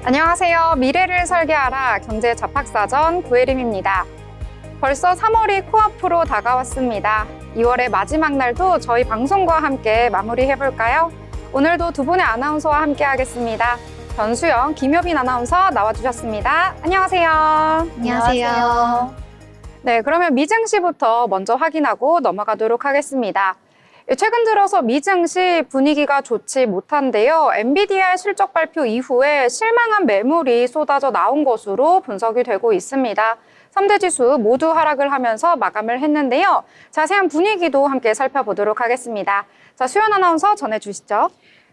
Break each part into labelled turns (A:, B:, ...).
A: 안녕하세요. 미래를 설계하라 경제 잡학사전 구혜림입니다. 벌써 3월이 코앞으로 다가왔습니다. 2월의 마지막 날도 저희 방송과 함께 마무리해볼까요? 오늘도 두 분의 아나운서와 함께 하겠습니다. 변수영, 김효빈 아나운서 나와주셨습니다. 안녕하세요.
B: 안녕하세요.
A: 네, 그러면 미증시부터 먼저 확인하고 넘어가도록 하겠습니다. 최근 들어서 미증시 분위기가 좋지 못한데요. 엔비디아의 실적 발표 이후에 실망한 매물이 쏟아져 나온 것으로 분석이 되고 있습니다. 3대 지수 모두 하락을 하면서 마감을 했는데요. 자세한 분위기도 함께 살펴보도록 하겠습니다. 자, 수연 아나운서 전해주시죠.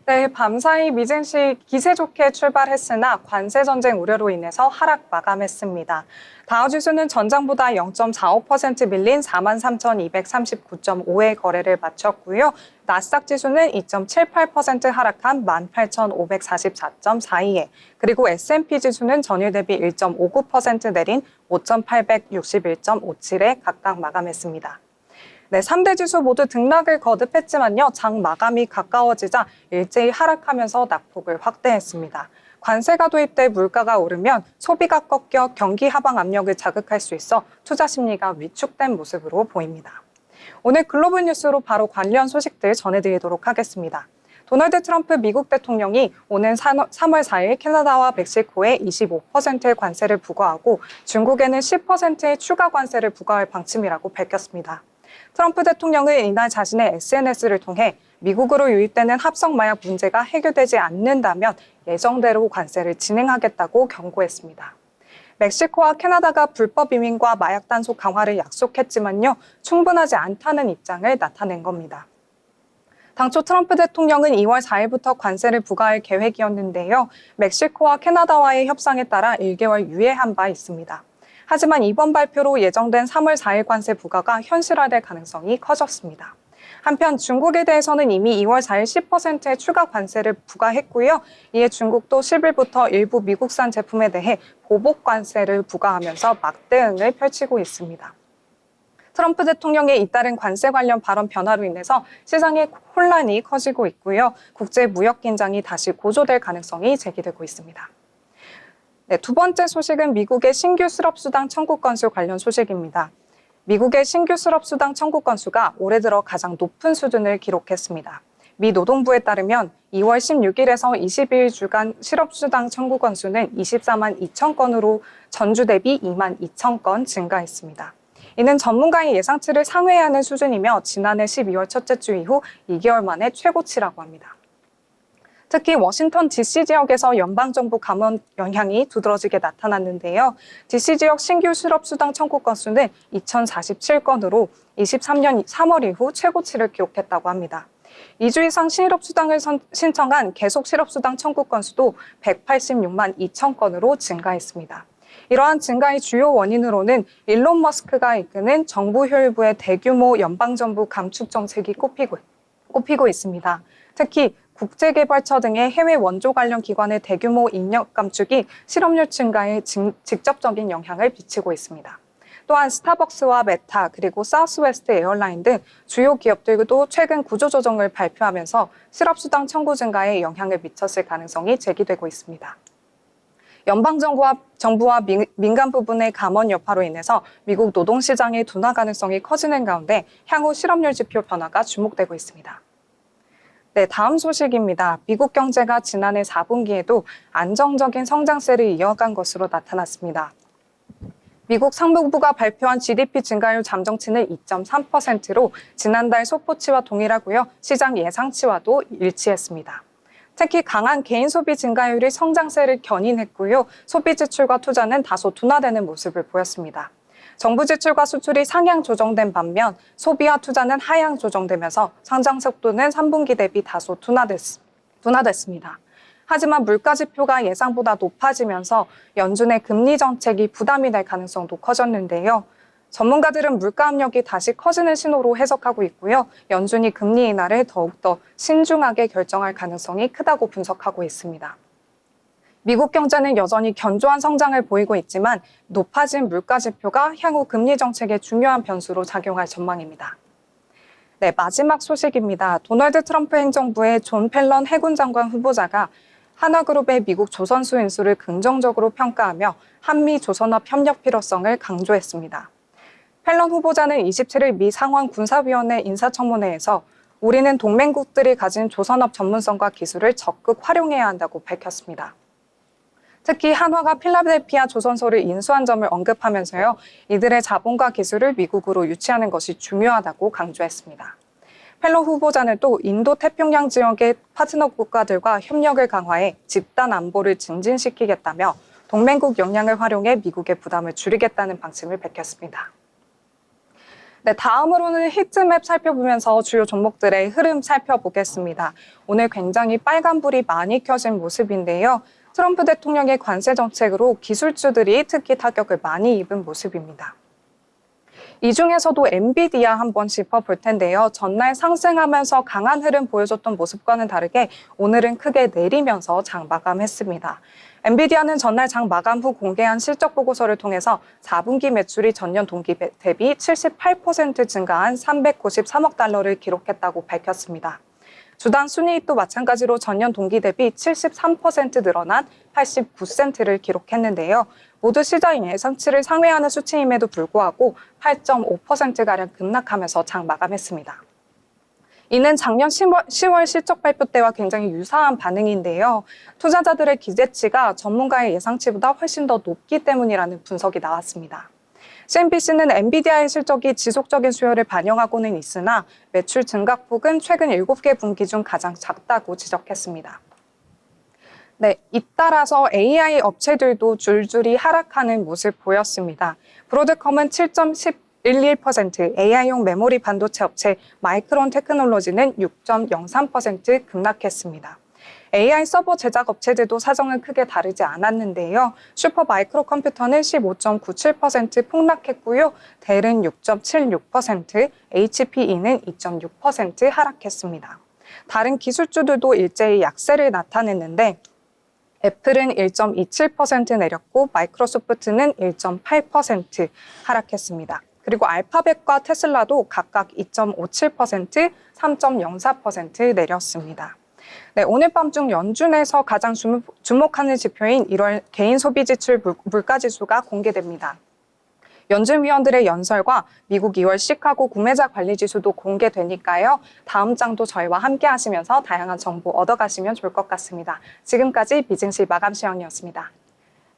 C: 네, 밤사이 미증시 기세 좋게 출발했으나 관세 전쟁 우려로 인해서 하락 마감했습니다. 다우지수는 전장보다 0.45% 밀린 43,239.5의 거래를 마쳤고요. 나스닥 지수는 2.78% 하락한 18,544.42에, 그리고 S&P 지수는 전일 대비 1.59% 내린 5,861.57에 각각 마감했습니다. 네, 3대 지수 모두 등락을 거듭했지만요. 장 마감이 가까워지자 일제히 하락하면서 낙폭을 확대했습니다. 관세가 도입돼 물가가 오르면 소비가 꺾여 경기 하방 압력을 자극할 수 있어 투자 심리가 위축된 모습으로 보입니다. 오늘 글로벌 뉴스로 바로 관련 소식들 전해드리도록 하겠습니다. 도널드 트럼프 미국 대통령이 오는 3월 4일 캐나다와 멕시코에 25%의 관세를 부과하고 중국에는 10%의 추가 관세를 부과할 방침이라고 밝혔습니다. 트럼프 대통령은 이날 자신의 SNS를 통해 미국으로 유입되는 합성 마약 문제가 해결되지 않는다면 예정대로 관세를 진행하겠다고 경고했습니다. 멕시코와 캐나다가 불법 이민과 마약 단속 강화를 약속했지만요, 충분하지 않다는 입장을 나타낸 겁니다. 당초 트럼프 대통령은 2월 4일부터 관세를 부과할 계획이었는데요, 멕시코와 캐나다와의 협상에 따라 1개월 유예한 바 있습니다. 하지만 이번 발표로 예정된 3월 4일 관세 부과가 현실화될 가능성이 커졌습니다. 한편 중국에 대해서는 이미 2월 4일 10%의 추가 관세를 부과했고요. 이에 중국도 10일부터 일부 미국산 제품에 대해 보복 관세를 부과하면서 막대응을 펼치고 있습니다. 트럼프 대통령의 잇따른 관세 관련 발언 변화로 인해서 시장의 혼란이 커지고 있고요. 국제 무역 긴장이 다시 고조될 가능성이 제기되고 있습니다. 네, 두 번째 소식은 미국의 신규 실업수당 청구 건수 관련 소식입니다. 미국의 신규 실업수당 청구 건수가 올해 들어 가장 높은 수준을 기록했습니다. 미 노동부에 따르면 2월 16일에서 22일 주간 실업수당 청구 건수는 24만 2천 건으로 전주 대비 2만 2천 건 증가했습니다. 이는 전문가의 예상치를 상회하는 수준이며 지난해 12월 첫째 주 이후 2개월 만에 최고치라고 합니다. 특히 워싱턴 DC 지역에서 연방정부 감원 영향이 두드러지게 나타났는데요. DC 지역 신규 실업수당 청구 건수는 2,047건으로 23년 3월 이후 최고치를 기록했다고 합니다. 2주 이상 실업수당을 신청한 계속 실업수당 청구 건수도 186만 2천 건으로 증가했습니다. 이러한 증가의 주요 원인으로는 일론 머스크가 이끄는 정부 효율부의 대규모 연방정부 감축 정책이 꼽히고 있습니다. 특히 국제개발처 등의 해외 원조 관련 기관의 대규모 인력 감축이 실업률 증가에 직접적인 영향을 미치고 있습니다. 또한 스타벅스와 메타 그리고 사우스웨스트 에어라인 등 주요 기업들도 최근 구조조정을 발표하면서 실업수당 청구 증가에 영향을 미쳤을 가능성이 제기되고 있습니다. 연방정부와 민간 부분의 감원 여파로 인해서 미국 노동시장의 둔화 가능성이 커지는 가운데 향후 실업률 지표 변화가 주목되고 있습니다. 네, 다음 소식입니다. 미국 경제가 지난해 4분기에도 안정적인 성장세를 이어간 것으로 나타났습니다. 미국 상무부가 발표한 GDP 증가율 잠정치는 2.3%로 지난달 소포치와 동일하고요. 시장 예상치와도 일치했습니다. 특히 강한 개인 소비 증가율이 성장세를 견인했고요. 소비 지출과 투자는 다소 둔화되는 모습을 보였습니다. 정부 지출과 수출이 상향 조정된 반면 소비와 투자는 하향 조정되면서 성장 속도는 3분기 대비 다소 둔화됐습니다. 하지만 물가 지표가 예상보다 높아지면서 연준의 금리 정책이 부담이 될 가능성도 커졌는데요. 전문가들은 물가 압력이 다시 커지는 신호로 해석하고 있고요. 연준이 금리 인하를 더욱더 신중하게 결정할 가능성이 크다고 분석하고 있습니다. 미국 경제는 여전히 견조한 성장을 보이고 있지만 높아진 물가 지표가 향후 금리 정책의 중요한 변수로 작용할 전망입니다. 네, 마지막 소식입니다. 도널드 트럼프 행정부의 존 펠런 해군 장관 후보자가 한화그룹의 미국 조선수 인수를 긍정적으로 평가하며 한미-조선업 협력 필요성을 강조했습니다. 펠런 후보자는 27일 미 상원 군사위원회 인사청문회에서 우리는 동맹국들이 가진 조선업 전문성과 기술을 적극 활용해야 한다고 밝혔습니다. 특히 한화가 필라델피아 조선소를 인수한 점을 언급하면서요, 이들의 자본과 기술을 미국으로 유치하는 것이 중요하다고 강조했습니다. 펠로 후보자는 또 인도 태평양 지역의 파트너 국가들과 협력을 강화해 집단 안보를 증진시키겠다며 동맹국 역량을 활용해 미국의 부담을 줄이겠다는 방침을 밝혔습니다. 네, 다음으로는 히트맵 살펴보면서 주요 종목들의 흐름 살펴보겠습니다. 오늘 굉장히 빨간불이 많이 켜진 모습인데요. 트럼프 대통령의 관세 정책으로 기술주들이 특히 타격을 많이 입은 모습입니다. 이 중에서도 엔비디아 한번 짚어볼 텐데요. 전날 상승하면서 강한 흐름 보여줬던 모습과는 다르게 오늘은 크게 내리면서 장 마감했습니다. 엔비디아는 전날 장 마감 후 공개한 실적 보고서를 통해서 4분기 매출이 전년 동기 대비 78% 증가한 393억 달러를 기록했다고 밝혔습니다. 주당 순이익도 마찬가지로 전년 동기 대비 73% 늘어난 89센트를 기록했는데요. 모두 시장 예상치를 상회하는 수치임에도 불구하고 8.5%가량 급락하면서 장 마감했습니다. 이는 작년 10월 실적 발표 때와 굉장히 유사한 반응인데요. 투자자들의 기대치가 전문가의 예상치보다 훨씬 더 높기 때문이라는 분석이 나왔습니다. CNBC는 엔비디아의 실적이 지속적인 수요를 반영하고는 있으나 매출 증가폭은 최근 7개 분기 중 가장 작다고 지적했습니다. 네, 잇따라서 AI 업체들도 줄줄이 하락하는 모습 보였습니다. 브로드컴은 7.11%, AI용 메모리 반도체 업체 마이크론 테크놀로지는 6.03% 급락했습니다. AI 서버 제작 업체들도 사정은 크게 다르지 않았는데요. 슈퍼 마이크로 컴퓨터는 15.97% 폭락했고요. 델은 6.76%, HPE는 2.6% 하락했습니다. 다른 기술주들도 일제히 약세를 나타냈는데 애플은 1.27% 내렸고 마이크로소프트는 1.8% 하락했습니다. 그리고 알파벳과 테슬라도 각각 2.57%, 3.04% 내렸습니다. 네, 오늘 밤 중 연준에서 가장 주목하는 지표인 1월 개인 소비 지출 물가지수가 공개됩니다. 연준 위원들의 연설과 미국 2월 시카고 구매자 관리 지수도 공개되니까요. 다음 장도 저희와 함께 하시면서 다양한 정보 얻어가시면 좋을 것 같습니다. 지금까지 미증시 마감 시황이었습니다.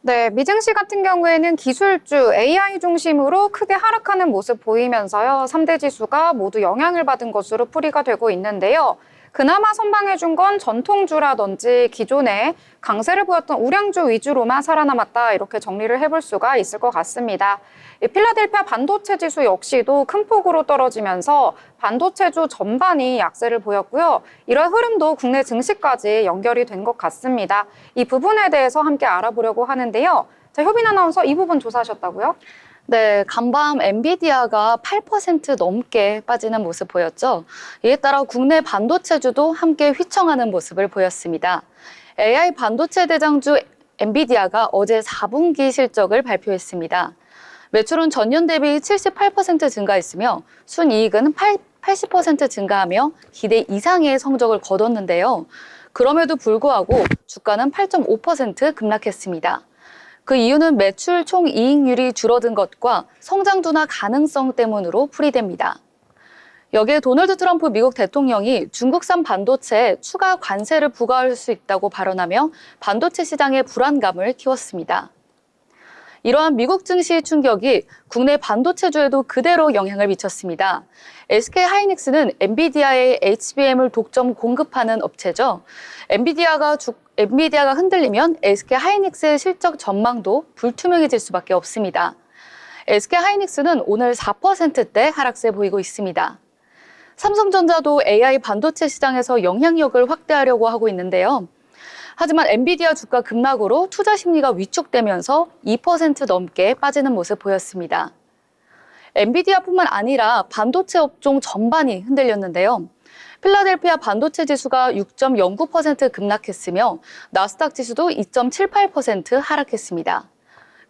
A: 네, 미증시 같은 경우에는 기술주, AI 중심으로 크게 하락하는 모습 보이면서요. 3대 지수가 모두 영향을 받은 것으로 풀이가 되고 있는데요. 그나마 선방해준 건 전통주라든지 기존에 강세를 보였던 우량주 위주로만 살아남았다, 이렇게 정리를 해볼 수가 있을 것 같습니다. 필라델피아 반도체 지수 역시도 큰 폭으로 떨어지면서 반도체주 전반이 약세를 보였고요. 이런 흐름도 국내 증시까지 연결이 된 것 같습니다. 이 부분에 대해서 함께 알아보려고 하는데요. 자, 효빈 아나운서, 이 부분 조사하셨다고요?
B: 네, 간밤 엔비디아가 8% 넘게 빠지는 모습 보였죠. 이에 따라 국내 반도체주도 함께 휘청하는 모습을 보였습니다. AI 반도체 대장주 엔비디아가 어제 4분기 실적을 발표했습니다. 매출은 전년 대비 78% 증가했으며 순이익은 80% 증가하며 기대 이상의 성적을 거뒀는데요. 그럼에도 불구하고 주가는 8.5% 급락했습니다. 그 이유는 매출 총이익률이 줄어든 것과 성장 둔화 가능성 때문으로 풀이됩니다. 여기에 도널드 트럼프 미국 대통령이 중국산 반도체에 추가 관세를 부과할 수 있다고 발언하며 반도체 시장의 불안감을 키웠습니다. 이러한 미국 증시 충격이 국내 반도체주에도 그대로 영향을 미쳤습니다. SK하이닉스는 엔비디아의 HBM을 독점 공급하는 업체죠. 엔비디아가 흔들리면 SK하이닉스의 실적 전망도 불투명해질 수밖에 없습니다. SK하이닉스는 오늘 4%대 하락세 보이고 있습니다. 삼성전자도 AI 반도체 시장에서 영향력을 확대하려고 하고 있는데요. 하지만 엔비디아 주가 급락으로 투자 심리가 위축되면서 2% 넘게 빠지는 모습 보였습니다. 엔비디아뿐만 아니라 반도체 업종 전반이 흔들렸는데요. 필라델피아 반도체 지수가 6.09% 급락했으며 나스닥 지수도 2.78% 하락했습니다.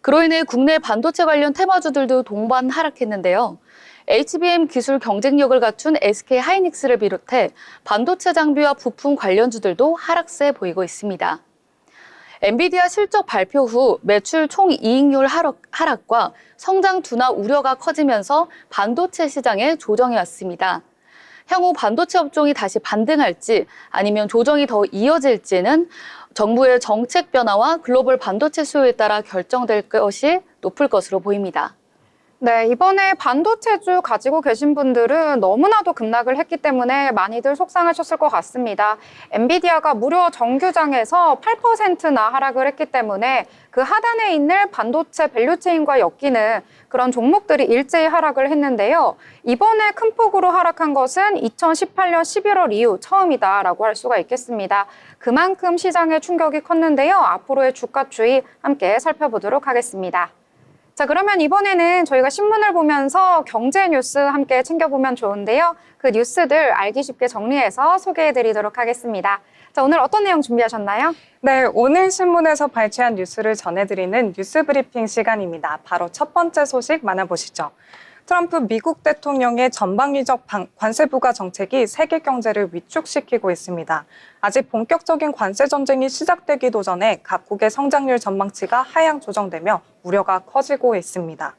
B: 그로 인해 국내 반도체 관련 테마주들도 동반 하락했는데요. HBM 기술 경쟁력을 갖춘 SK하이닉스를 비롯해 반도체 장비와 부품 관련주들도 하락세 보이고 있습니다. 엔비디아 실적 발표 후 매출 총이익률 하락과 성장 둔화 우려가 커지면서 반도체 시장의 조정이 왔습니다. 향후 반도체 업종이 다시 반등할지 아니면 조정이 더 이어질지는 정부의 정책 변화와 글로벌 반도체 수요에 따라 결정될 것이 높을 것으로 보입니다.
A: 네, 이번에 반도체주 가지고 계신 분들은 너무나도 급락을 했기 때문에 많이들 속상하셨을 것 같습니다. 엔비디아가 무려 정규장에서 8%나 하락을 했기 때문에 그 하단에 있는 반도체 밸류체인과 엮이는 그런 종목들이 일제히 하락을 했는데요. 이번에 큰 폭으로 하락한 것은 2018년 11월 이후 처음이다라고 할 수가 있겠습니다. 그만큼 시장의 충격이 컸는데요. 앞으로의 주가 추이 함께 살펴보도록 하겠습니다. 자, 그러면 이번에는 저희가 신문을 보면서 경제 뉴스 함께 챙겨보면 좋은데요. 그 뉴스들 알기 쉽게 정리해서 소개해드리도록 하겠습니다. 자, 오늘 어떤 내용 준비하셨나요?
C: 네, 오늘 신문에서 발췌한 뉴스를 전해드리는 뉴스 브리핑 시간입니다. 바로 첫 번째 소식 만나보시죠. 트럼프 미국 대통령의 전방위적 관세 부과 정책이 세계 경제를 위축시키고 있습니다. 아직 본격적인 관세 전쟁이 시작되기도 전에 각국의 성장률 전망치가 하향 조정되며 우려가 커지고 있습니다.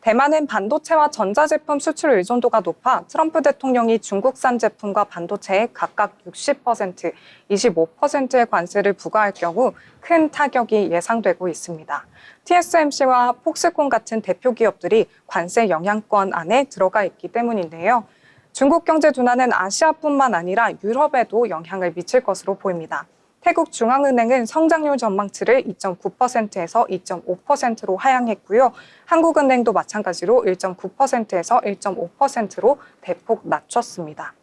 C: 대만은 반도체와 전자제품 수출 의존도가 높아 트럼프 대통령이 중국산 제품과 반도체에 각각 60%, 25%의 관세를 부과할 경우 큰 타격이 예상되고 있습니다. TSMC와 폭스콘 같은 대표 기업들이 관세 영향권 안에 들어가 있기 때문인데요. 중국 경제 둔화는 아시아뿐만 아니라 유럽에도 영향을 미칠 것으로 보입니다. 태국 중앙은행은 성장률 전망치를 2.9%에서 2.5%로 하향했고요. 한국은행도 마찬가지로 1.9%에서 1.5%로 대폭 낮췄습니다.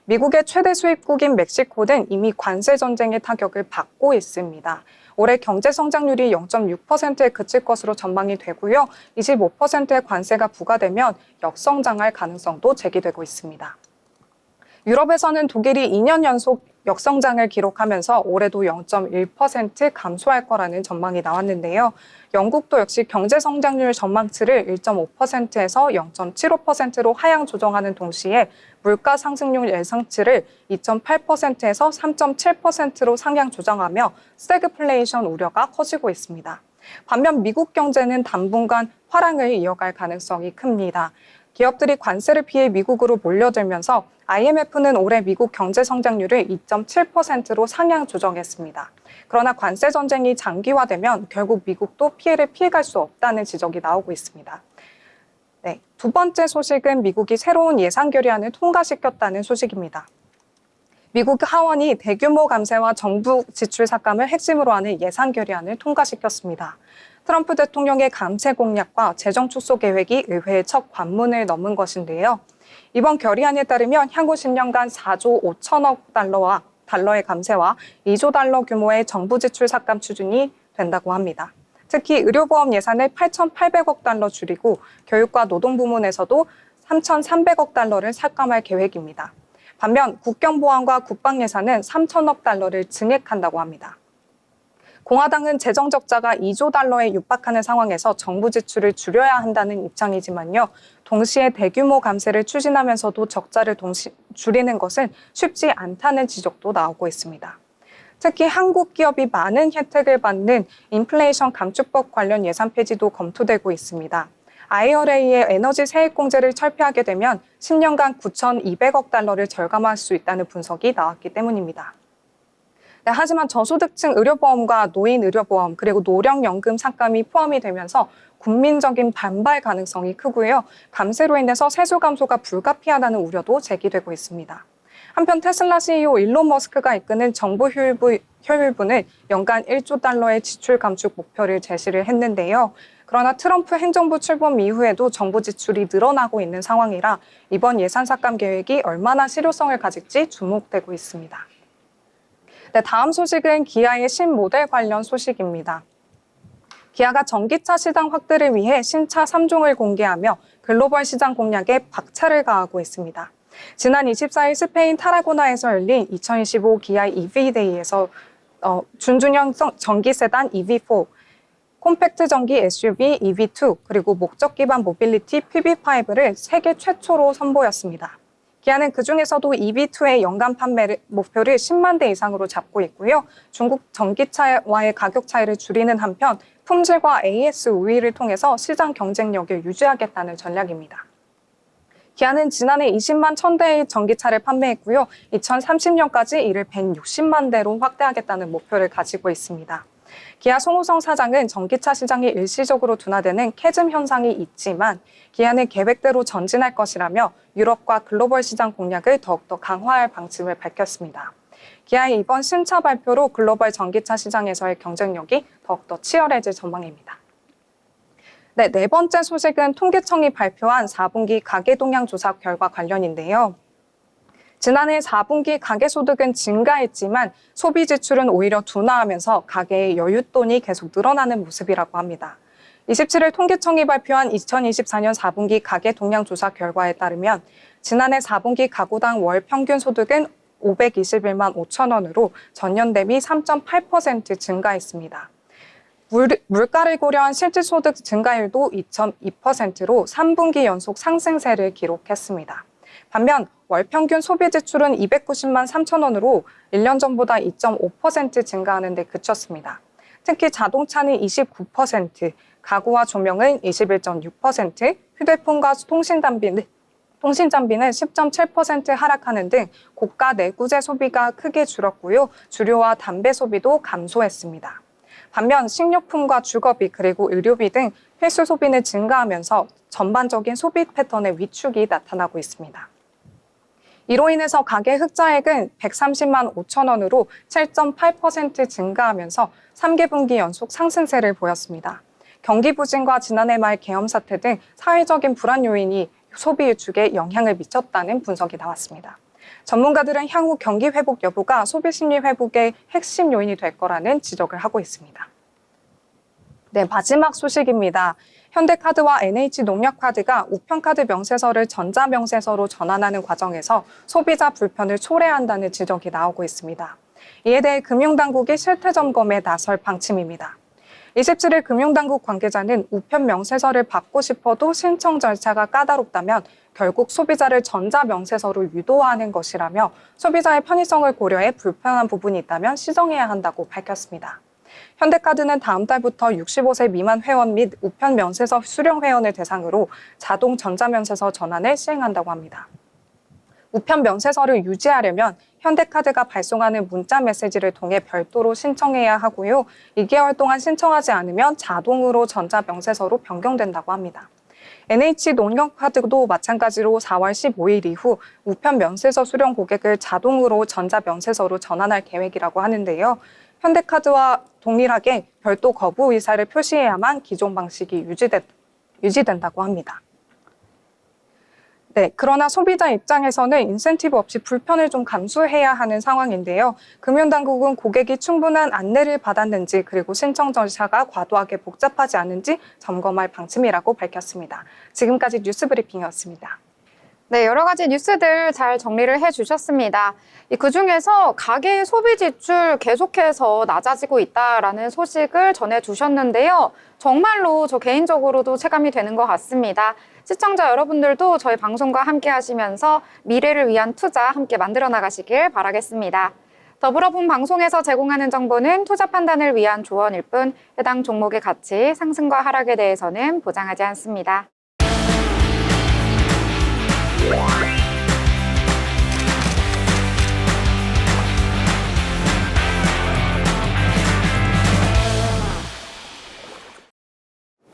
C: 미국의 최대 수입국인 멕시코는 이미 관세 전쟁의 타격을 받고 있습니다. 올해 경제 성장률이 0.6%에 그칠 것으로 전망이 되고요. 25%의 관세가 부과되면 역성장할 가능성도 제기되고 있습니다. 유럽에서는 독일이 2년 연속 역성장을 기록하면서 올해도 0.1% 감소할 거라는 전망이 나왔는데요. 영국도 역시 경제 성장률 전망치를 1.5%에서 0.75%로 하향 조정하는 동시에 물가 상승률 예상치를 2.8%에서 3.7%로 상향 조정하며 스태그플레이션 우려가 커지고 있습니다. 반면 미국 경제는 당분간 화랑을 이어갈 가능성이 큽니다. 기업들이 관세를 피해 미국으로 몰려들면서 IMF는 올해 미국 경제 성장률을 2.7%로 상향 조정했습니다. 그러나 관세 전쟁이 장기화되면 결국 미국도 피해를 피해갈 수 없다는 지적이 나오고 있습니다. 네, 두 번째 소식은 미국이 새로운 예산 결의안을 통과시켰다는 소식입니다. 미국 하원이 대규모 감세와 정부 지출 삭감을 핵심으로 하는 예산 결의안을 통과시켰습니다. 트럼프 대통령의 감세 공약과 재정 축소 계획이 의회의 첫 관문을 넘은 것인데요. 이번 결의안에 따르면 향후 10년간 4조 5천억 달러의 감세와 2조 달러 규모의 정부 지출 삭감 추진이 된다고 합니다. 특히 의료보험 예산을 8,800억 달러 줄이고 교육과 노동 부문에서도 3,300억 달러를 삭감할 계획입니다. 반면 국경보안과 국방 예산은 3천억 달러를 증액한다고 합니다. 공화당은 재정 적자가 2조 달러에 육박하는 상황에서 정부 지출을 줄여야 한다는 입장이지만요. 동시에 대규모 감세를 추진하면서도 적자를 줄이는 것은 쉽지 않다는 지적도 나오고 있습니다. 특히 한국 기업이 많은 혜택을 받는 인플레이션 감축법 관련 예산 폐지도 검토되고 있습니다. IRA의 에너지 세액공제를 철폐하게 되면 10년간 9,200억 달러를 절감할 수 있다는 분석이 나왔기 때문입니다. 네, 하지만 저소득층 의료보험과 노인 의료보험 그리고 노령연금 삭감이 포함이 되면서 국민적인 반발 가능성이 크고요. 감세로 인해서 세수 감소가 불가피하다는 우려도 제기되고 있습니다. 한편 테슬라 CEO 일론 머스크가 이끄는 정부 효율부는 연간 1조 달러의 지출 감축 목표를 제시를 했는데요. 그러나 트럼프 행정부 출범 이후에도 정부 지출이 늘어나고 있는 상황이라 이번 예산 삭감 계획이 얼마나 실효성을 가질지 주목되고 있습니다. 네, 다음 소식은 기아의 신모델 관련 소식입니다. 기아가 전기차 시장 확대를 위해 신차 3종을 공개하며 글로벌 시장 공략에 박차를 가하고 있습니다. 지난 24일 스페인 타라고나에서 열린 2025 기아 EV데이에서 준중형 전기 세단 EV4, 콤팩트 전기 SUV EV2, 그리고 목적 기반 모빌리티 PV5를 세계 최초로 선보였습니다. 기아는 그중에서도 EV2의 연간 판매 목표를 10만 대 이상으로 잡고 있고요. 중국 전기차와의 가격 차이를 줄이는 한편 품질과 AS 우위를 통해서 시장 경쟁력을 유지하겠다는 전략입니다. 기아는 지난해 20만 1000대의 전기차를 판매했고요. 2030년까지 이를 160만 대로 확대하겠다는 목표를 가지고 있습니다. 기아 송우성 사장은 전기차 시장이 일시적으로 둔화되는 캐즘 현상이 있지만 기아는 계획대로 전진할 것이라며 유럽과 글로벌 시장 공략을 더욱더 강화할 방침을 밝혔습니다. 기아의 이번 신차 발표로 글로벌 전기차 시장에서의 경쟁력이 더욱더 치열해질 전망입니다. 네 번째 소식은 통계청이 발표한 4분기 가계동향 조사 결과 관련인데요. 지난해 4분기 가계소득은 증가했지만 소비 지출은 오히려 둔화하면서 가계의 여윳돈이 계속 늘어나는 모습이라고 합니다. 27일 통계청이 발표한 2024년 4분기 가계동향 조사 결과에 따르면 지난해 4분기 가구당 월 평균 소득은 521만 5천 원으로 전년 대비 3.8% 증가했습니다. 물가를 고려한 실질소득 증가율도 2.2%로 3분기 연속 상승세를 기록했습니다. 반면 월 평균 소비 지출은 290만 3천 원으로 1년 전보다 2.5% 증가하는 데 그쳤습니다. 특히 자동차는 29%, 가구와 조명은 21.6%, 휴대폰과 통신장비는 10.7% 하락하는 등 고가 내구재 소비가 크게 줄었고요. 주류와 담배 소비도 감소했습니다. 반면 식료품과 주거비 그리고 의료비 등 필수 소비는 증가하면서 전반적인 소비 패턴의 위축이 나타나고 있습니다. 이로 인해서 가계 흑자액은 130만 5천 원으로 7.8% 증가하면서 3개 분기 연속 상승세를 보였습니다. 경기 부진과 지난해 말 계엄 사태 등 사회적인 불안 요인이 소비 위축에 영향을 미쳤다는 분석이 나왔습니다. 전문가들은 향후 경기 회복 여부가 소비 심리 회복의 핵심 요인이 될 거라는 지적을 하고 있습니다. 네, 마지막 소식입니다. 현대카드와 NH농협카드가 우편카드 명세서를 전자명세서로 전환하는 과정에서 소비자 불편을 초래한다는 지적이 나오고 있습니다. 이에 대해 금융당국이 실태점검에 나설 방침입니다. 27일 금융당국 관계자는 우편 명세서를 받고 싶어도 신청 절차가 까다롭다면 결국 소비자를 전자명세서로 유도하는 것이라며 소비자의 편의성을 고려해 불편한 부분이 있다면 시정해야 한다고 밝혔습니다. 현대카드는 다음 달부터 65세 미만 회원 및 우편 명세서 수령 회원을 대상으로 자동 전자명세서 전환을 시행한다고 합니다. 우편 명세서를 유지하려면 현대카드가 발송하는 문자 메시지를 통해 별도로 신청해야 하고요. 2개월 동안 신청하지 않으면 자동으로 전자명세서로 변경된다고 합니다. NH농협카드도 마찬가지로 4월 15일 이후 우편 명세서 수령 고객을 자동으로 전자명세서로 전환할 계획이라고 하는데요. 현대카드와 동일하게 별도 거부 의사를 표시해야만 기존 방식이 유지된다고 합니다. 네, 그러나 소비자 입장에서는 인센티브 없이 불편을 좀 감수해야 하는 상황인데요. 금융당국은 고객이 충분한 안내를 받았는지 그리고 신청 절차가 과도하게 복잡하지 않은지 점검할 방침이라고 밝혔습니다. 지금까지 뉴스브리핑이었습니다.
A: 네, 여러 가지 뉴스들 잘 정리를 해주셨습니다. 그중에서 가계의 소비 지출 계속해서 낮아지고 있다라는 소식을 전해주셨는데요. 정말로 저 개인적으로도 체감이 되는 것 같습니다. 시청자 여러분들도 저희 방송과 함께 하시면서 미래를 위한 투자 함께 만들어 나가시길 바라겠습니다. 더불어본 방송에서 제공하는 정보는 투자 판단을 위한 조언일 뿐 해당 종목의 가치, 상승과 하락에 대해서는 보장하지 않습니다.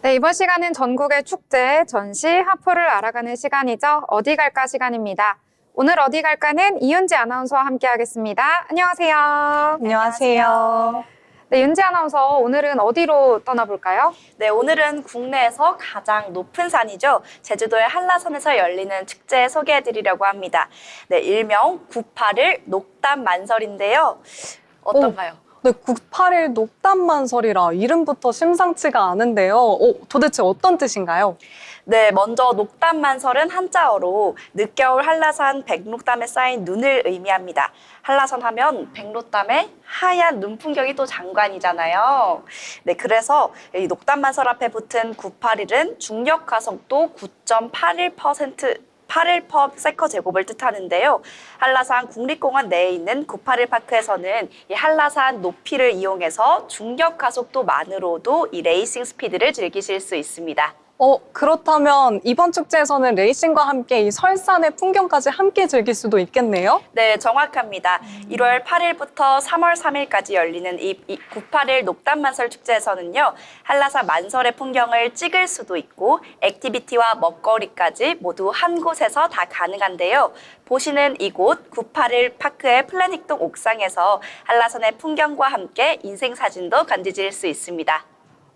A: 네, 이번 시간은 전국의 축제, 전시, 하프를 알아가는 시간이죠. 어디 갈까 시간입니다. 오늘 어디 갈까는 이윤지 아나운서와 함께 하겠습니다. 안녕하세요.
C: 안녕하세요.
A: 네, 윤지 아나운서 오늘은 어디로 떠나볼까요?
D: 네, 오늘은 국내에서 가장 높은 산이죠. 제주도의 한라산에서 열리는 축제 소개해드리려고 합니다. 네, 일명 981 녹담만설인데요. 어떤가요?
C: 네, 981 녹담만설이라 이름부터 심상치가 않은데요. 도대체 어떤 뜻인가요?
D: 네, 먼저 녹담만설은 한자어로 늦겨울 한라산 백록담에 쌓인 눈을 의미합니다. 한라산 하면 백록담에 하얀 눈 풍경이 또 장관이잖아요. 네, 그래서 이 녹담만설 앞에 붙은 981은 중력 가속도 9.81% 8.1% 제곱을 뜻하는데요. 한라산 국립공원 내에 있는 981파크에서는 이 한라산 높이를 이용해서 중력 가속도만으로도 이 레이싱 스피드를 즐기실 수 있습니다.
C: 그렇다면 이번 축제에서는 레이싱과 함께 이 설산의 풍경까지 함께 즐길 수도 있겠네요?
D: 네, 정확합니다. 1월 8일부터 3월 3일까지 열리는 이 981 녹담만설 축제에서는요, 한라산 만설의 풍경을 찍을 수도 있고, 액티비티와 먹거리까지 모두 한 곳에서 다 가능한데요. 보시는 이곳 981 파크의 플래닉동 옥상에서 한라산의 풍경과 함께 인생사진도 건지실 수 있습니다.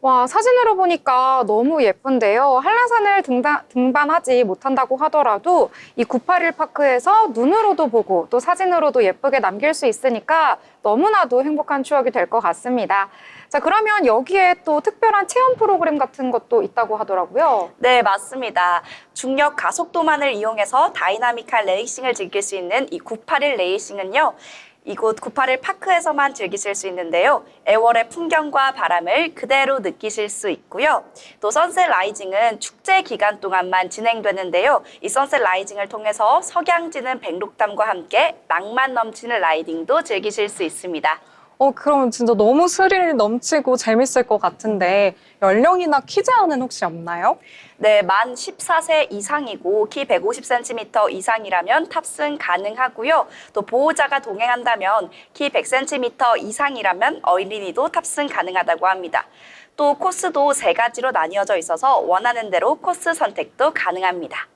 A: 와, 사진으로 보니까 너무 예쁜데요. 한라산을 등반하지 못한다고 하더라도 이 981 파크에서 눈으로도 보고 또 사진으로도 예쁘게 남길 수 있으니까 너무나도 행복한 추억이 될 것 같습니다. 자, 그러면 여기에 또 특별한 체험 프로그램 같은 것도 있다고 하더라고요.
D: 네, 맞습니다. 중력 가속도만을 이용해서 다이나믹한 레이싱을 즐길 수 있는 이 981 레이싱은요. 이곳 981 파크에서만 즐기실 수 있는데요. 애월의 풍경과 바람을 그대로 느끼실 수 있고요. 또 선셋 라이징은 축제 기간 동안만 진행되는데요. 이 선셋 라이징을 통해서 석양지는 백록담과 함께 낭만 넘치는 라이딩도 즐기실 수 있습니다.
C: 그럼 진짜 너무 스릴 넘치고 재밌을 것 같은데 연령이나 키 제한은 혹시 없나요?
D: 네, 만 14세 이상이고 키 150cm 이상이라면 탑승 가능하고요. 또 보호자가 동행한다면 키 100cm 이상이라면 어린이도 탑승 가능하다고 합니다. 또 코스도 3가지로 나뉘어져 있어서 원하는 대로 코스 선택도 가능합니다.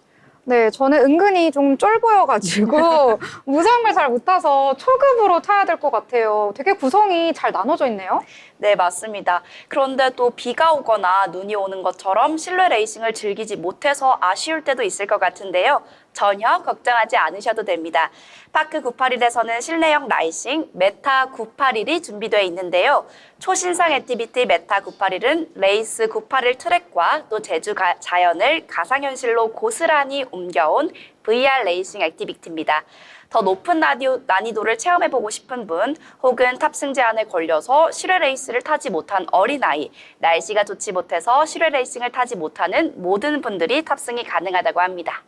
A: 네, 저는 은근히 좀 쫄보여가지고 무서운 걸 잘 못 타서 초급으로 타야 될 것 같아요. 되게 구성이 잘 나눠져 있네요.
D: 네, 맞습니다. 그런데 또 비가 오거나 눈이 오는 것처럼 실내 레이싱을 즐기지 못해서 아쉬울 때도 있을 것 같은데요. 전혀 걱정하지 않으셔도 됩니다. 파크 981에서는 실내형 라이싱 메타 981이 준비되어 있는데요. 초신상 액티비티 메타 981은 레이스 981 트랙과 또 제주 자연을 가상현실로 고스란히 옮겨온 VR 레이싱 액티비티입니다. 더 높은 난이도를 체험해보고 싶은 분 혹은 탑승 제한에 걸려서 실외 레이스를 타지 못한 어린아이, 날씨가 좋지 못해서 실외 레이싱을 타지 못하는 모든 분들이 탑승이 가능하다고 합니다.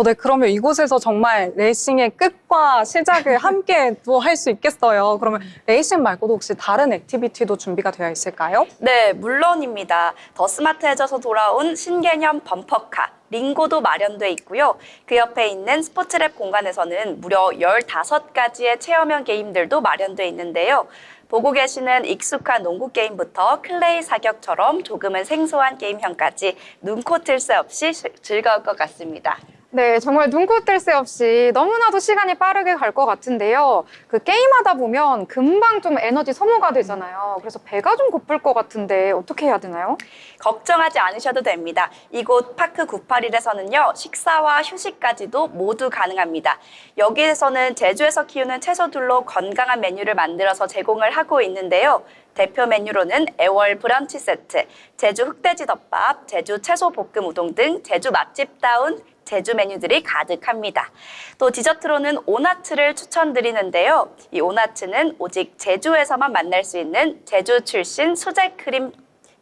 C: 네, 그러면 이곳에서 정말 레이싱의 끝과 시작을 함께 또 할 수 있겠어요. 그러면 레이싱 말고도 혹시 다른 액티비티도 준비가 되어 있을까요?
D: 네, 물론입니다. 더 스마트해져서 돌아온 신개념 범퍼카, 링고도 마련돼 있고요. 그 옆에 있는 스포츠랩 공간에서는 무려 15가지의 체험형 게임들도 마련돼 있는데요. 보고 계시는 익숙한 농구 게임부터 클레이 사격처럼 조금은 생소한 게임형까지 눈코 뜰 새 없이 즐거울 것 같습니다.
A: 네, 정말 눈코 뜰 새 없이 너무나도 시간이 빠르게 갈 것 같은데요. 그 게임하다 보면 금방 좀 에너지 소모가 되잖아요. 그래서 배가 좀 고플 것 같은데 어떻게 해야 되나요?
D: 걱정하지 않으셔도 됩니다. 이곳 파크 981에서는요, 식사와 휴식까지도 모두 가능합니다. 여기에서는 제주에서 키우는 채소들로 건강한 메뉴를 만들어서 제공을 하고 있는데요. 대표 메뉴로는 애월 브런치 세트, 제주 흑돼지 덮밥, 제주 채소 볶음 우동 등 제주 맛집다운 제주 메뉴들이 가득합니다. 또 디저트로는 오나츠를 추천드리는데요. 이 오나츠는 오직 제주에서만 만날 수 있는 제주 출신 수제 크림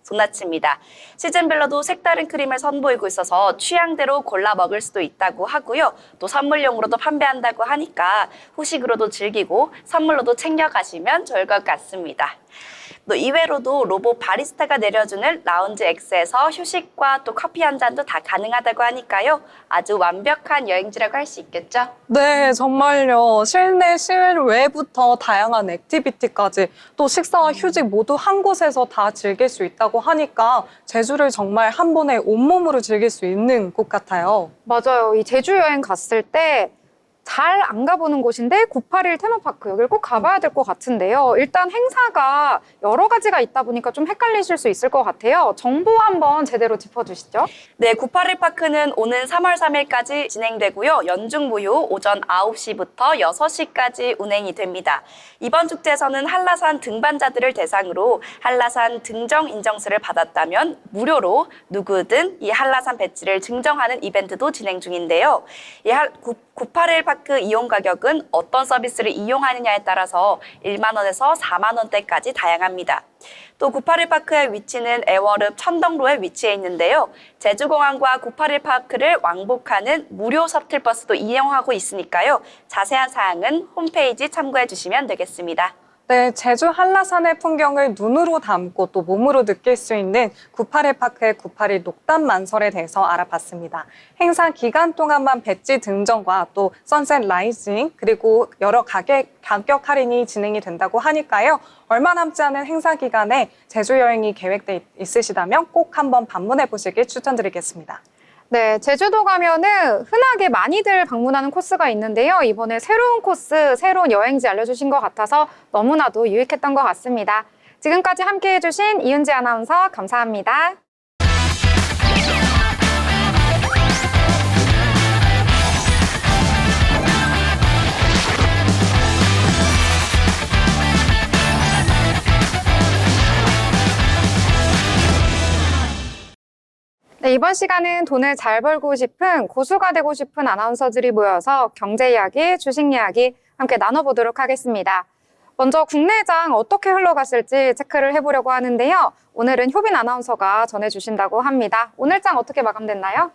D: 도나츠입니다. 시즌별로도 색다른 크림을 선보이고 있어서 취향대로 골라 먹을 수도 있다고 하고요. 또 선물용으로도 판매한다고 하니까 후식으로도 즐기고 선물로도 챙겨가시면 좋을 것 같습니다. 또 이외로도 로봇 바리스타가 내려주는 라운지 X에서 휴식과 또 커피 한 잔도 다 가능하다고 하니까요. 아주 완벽한 여행지라고 할 수 있겠죠?
C: 네, 정말요. 실내, 실외부터 다양한 액티비티까지 또 식사와 휴직 모두 한 곳에서 다 즐길 수 있다고 하니까 제주를 정말 한 번에 온몸으로 즐길 수 있는 곳 같아요.
A: 맞아요. 이 제주 여행 갔을 때 잘 안 가보는 곳인데 981 테마파크 여기를 꼭 가봐야 될 것 같은데요. 일단 행사가 여러 가지가 있다 보니까 좀 헷갈리실 수 있을 것 같아요. 정보 한번 제대로 짚어주시죠.
D: 네, 981 파크는 오는 3월 3일까지 진행되고요. 연중 무휴 오전 9시부터 6시까지 운행이 됩니다. 이번 축제에서는 한라산 등반자들을 대상으로 한라산 등정 인정서를 받았다면 무료로 누구든 이 한라산 배지를 증정하는 이벤트도 진행 중인데요. 이 981 파크 이용 가격은 어떤 서비스를 이용하느냐에 따라서 1만 원에서 4만 원대까지 다양합니다. 또 981 파크의 위치는 애월읍 천덕로에 위치해 있는데요. 제주공항과 981 파크를 왕복하는 무료 셔틀버스도 이용하고 있으니까요. 자세한 사항은 홈페이지 참고해 주시면 되겠습니다.
C: 네, 제주 한라산의 풍경을 눈으로 담고 또 몸으로 느낄 수 있는 981 파크의 981 녹담 만설에 대해서 알아봤습니다. 행사 기간 동안만 배지 등정과 또 선셋 라이징 그리고 여러 가격 할인이 진행이 된다고 하니까요. 얼마 남지 않은 행사 기간에 제주 여행이 계획돼 있으시다면 꼭 한번 방문해 보시길 추천드리겠습니다.
A: 네, 제주도 가면은 흔하게 많이들 방문하는 코스가 있는데요. 이번에 새로운 코스, 새로운 여행지 알려주신 것 같아서 너무나도 유익했던 것 같습니다. 지금까지 함께 해주신 이은지 아나운서 감사합니다. 네, 이번 시간은 돈을 잘 벌고 싶은 고수가 되고 싶은 아나운서들이 모여서 경제 이야기, 주식 이야기 함께 나눠보도록 하겠습니다. 먼저 국내장 어떻게 흘러갔을지 체크를 해보려고 하는데요. 오늘은 효빈 아나운서가 전해주신다고 합니다. 오늘 장 어떻게 마감됐나요?